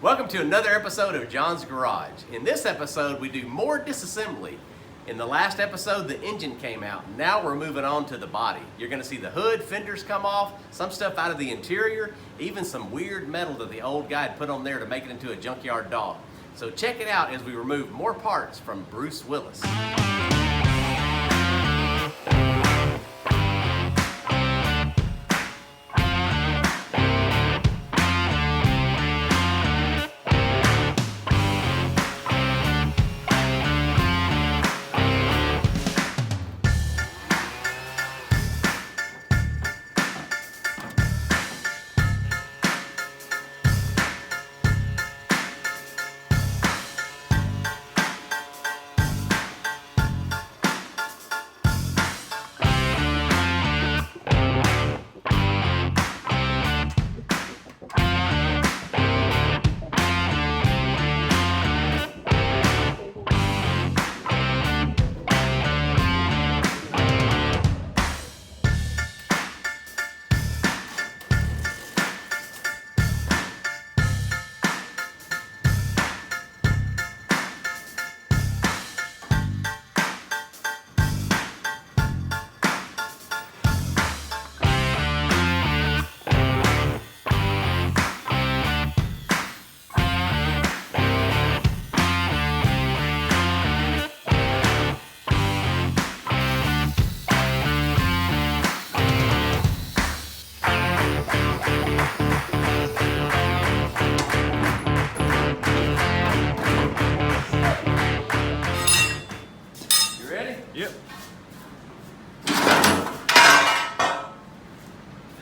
Welcome to another episode of John's Garage. In this episode, we do more disassembly. In the last episode, the engine came out. Now we're moving on to the body. You're going to see the hood, fenders come off, some stuff out of the interior, even some weird metal that the old guy had put on there to make it into a junkyard dog. So check it out as we remove more parts from Bruce Willis. Yep.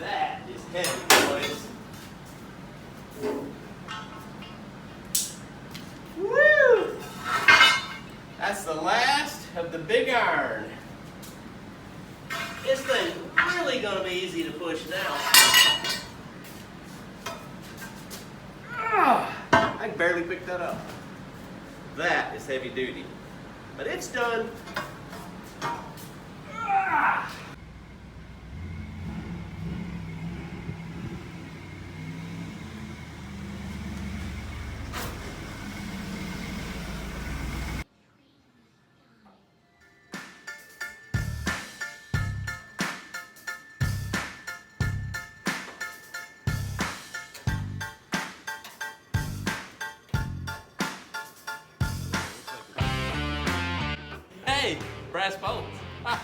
That is heavy, boys. Woo! That's the last of the big iron. This thing's really gonna be easy to push now. I can barely pick that up. That is heavy duty. But it's done. Hey, brass bolts. Ah.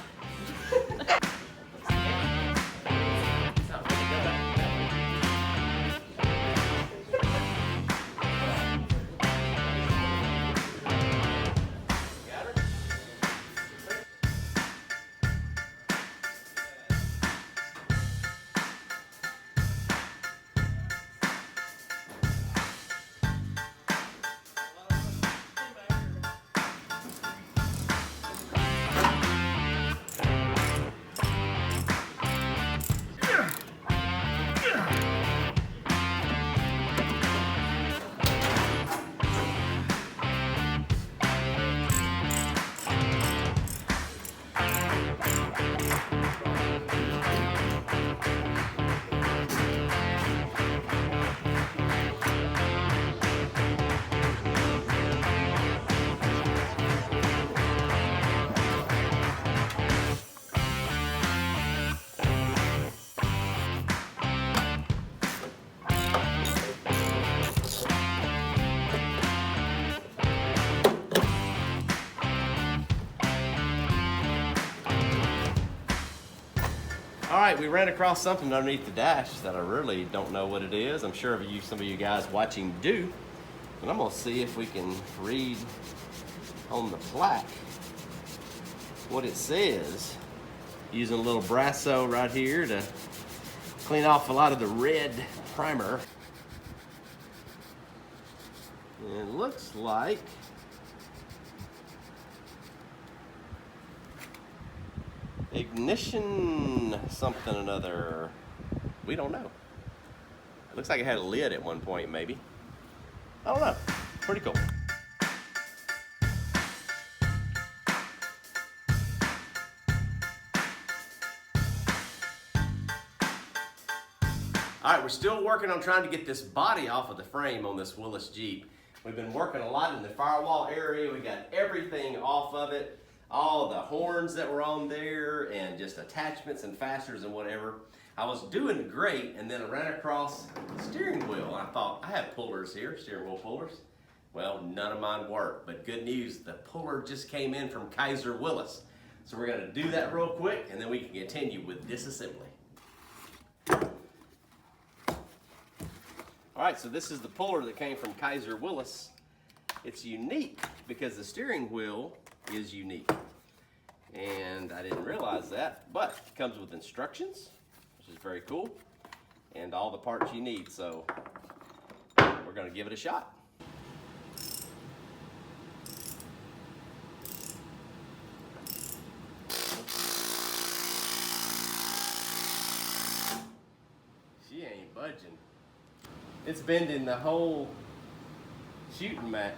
All right, we ran across something underneath the dash that I really don't know what it is. I'm sure some of you guys watching do. And I'm gonna see if we can read on the plaque what it says. Using a little brasso right here to clean off a lot of the red primer. And it looks like ignition something another. We don't know. It looks like it had a lid at one point, maybe. I don't know. Pretty cool. All right, we're still working on trying to get this body off of the frame on this Willys Jeep. We've been working a lot in the firewall area. We got everything off of it, all the horns that were on there and just attachments and fasteners and whatever. I was doing great, and then I ran across the steering wheel. I thought, I have pullers here, steering wheel pullers. Well, none of mine work, but good news, the puller just came in from Kaiser Willys. So we're gonna do that real quick, and then we can continue with disassembly. All right, so this is the puller that came from Kaiser Willys. It's unique because the steering wheel is unique. And I didn't realize that, but it comes with instructions, which is very cool, and all the parts you need. So we're gonna give it a shot. She ain't budging. It's bending the whole shooting match.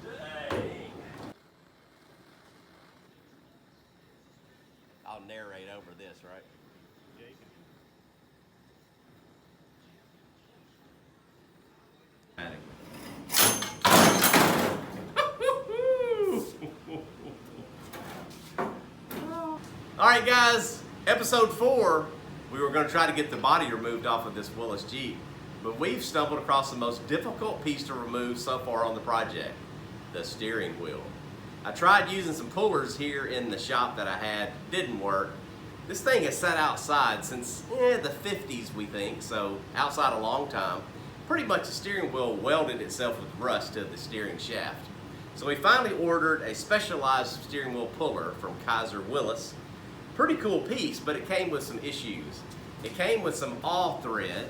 Dang. I'll narrate over this, right? Yeah, you can. All right, guys, episode 4. We were going to try to get the body removed off of this Willys Jeep, but we've stumbled across the most difficult piece to remove so far on the project, the steering wheel. I tried using some pullers here in the shop that I had, didn't work. This thing has sat outside since the 50s, we think, so outside a long time. Pretty much the steering wheel welded itself with rust to the steering shaft. So we finally ordered a specialized steering wheel puller from Kaiser Willys. Pretty cool piece, but it came with some issues. It came with some awl thread,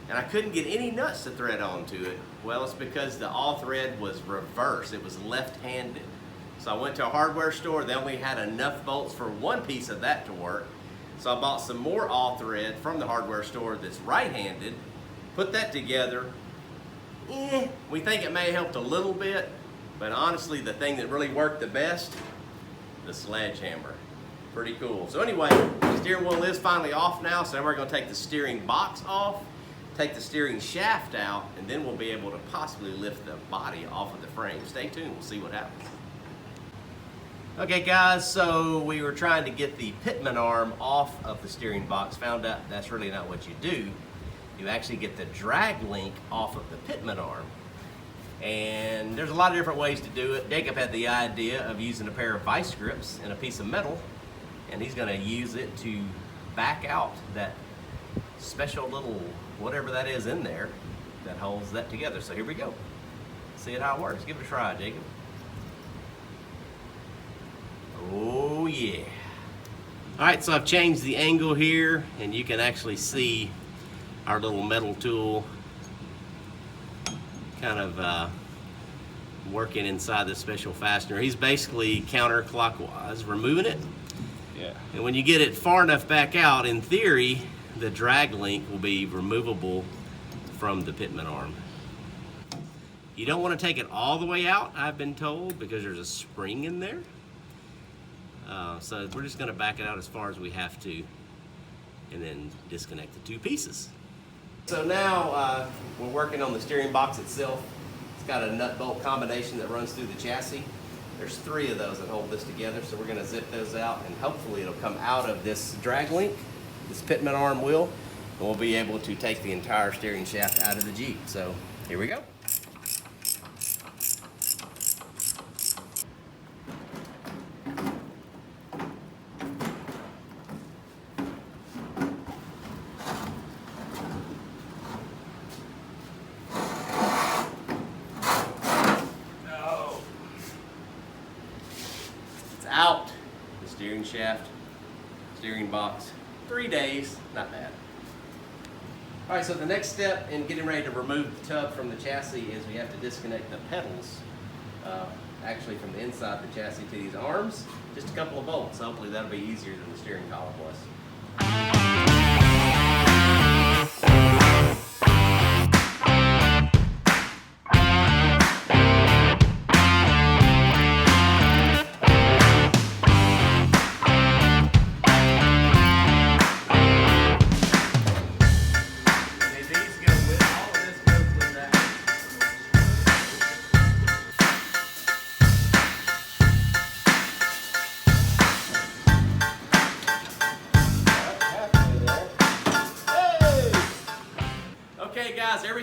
and I couldn't get any nuts to thread onto it. Well, it's because the awl thread was reversed. It was left-handed. So I went to a hardware store. They only had enough bolts for one piece of that to work. So I bought some more awl thread from the hardware store that's right-handed, put that together. We think it may have helped a little bit, but honestly, the thing that really worked the best, the sledgehammer. Pretty cool. So anyway, the steering wheel is finally off now, so now we're going to take the steering box off, take the steering shaft out, and then we'll be able to possibly lift the body off of the frame. Stay tuned, we'll see what happens. Okay guys, so we were trying to get the pitman arm off of the steering box, found out that's really not what you do. You actually get the drag link off of the pitman arm. And there's a lot of different ways to do it. Jacob had the idea of using a pair of vice grips and a piece of metal, and he's going to use it to back out that special little whatever that is in there that holds that together. So here we go. See how it works. Give it a try, Jacob. Oh yeah. All right, so I've changed the angle here, and you can actually see our little metal tool kind of working inside this special fastener. He's basically counterclockwise removing it. Yeah. And when you get it far enough back out, in theory, the drag link will be removable from the pitman arm. You don't want to take it all the way out, I've been told, because there's a spring in there. So we're just going to back it out as far as we have to, and then disconnect the two pieces. So now we're working on the steering box itself. It's got a nut bolt combination that runs through the chassis. There's 3 of those that hold this together, so we're going to zip those out, and hopefully it'll come out of this drag link, this pitman arm wheel, and we'll be able to take the entire steering shaft out of the Jeep. So here we go. Out the steering shaft, steering box, 3 days, not bad. All right, so the next step in getting ready to remove the tub from the chassis is we have to disconnect the pedals, actually from the inside of the chassis to these arms. Just a couple of bolts. Hopefully that'll be easier than the steering column was.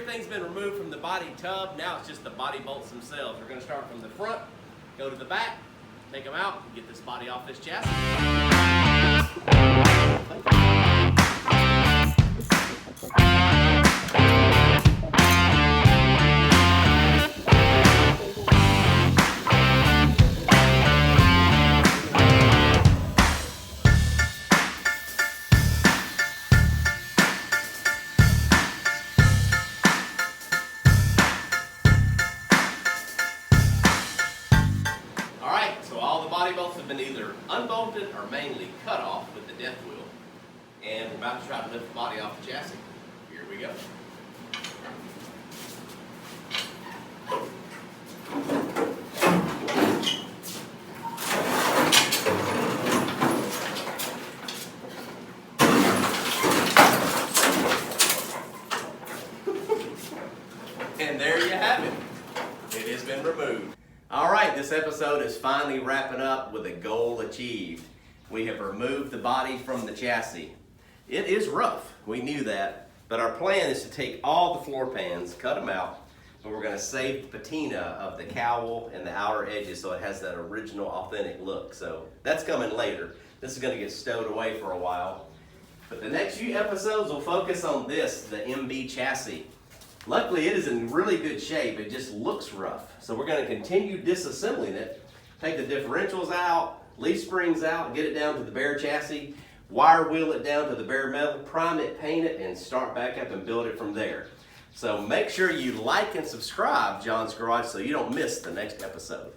everything's been removed from the body tub, now it's just the body bolts themselves. We're going to start from the front, go to the back, take them out, and get this body off this chassis. Body bolts have been either unbolted or mainly cut off with the death wheel. And we're about to try to lift the body off the chassis. Here we go. And there you have it. It has been removed. All right, this episode is finally wrapping up with a goal achieved. We have removed the body from the chassis. It is rough, we knew that, but our plan is to take all the floor pans, cut them out, but we're going to save the patina of the cowl and the outer edges so it has that original authentic look. So that's coming later. This is going to get stowed away for a while. But the next few episodes will focus on this, the MB chassis. Luckily, it is in really good shape. It just looks rough. So we're going to continue disassembling it, take the differentials out, leaf springs out, get it down to the bare chassis, wire wheel it down to the bare metal, prime it, paint it, and start back up and build it from there. So make sure you like and subscribe, John's Garage, so you don't miss the next episode.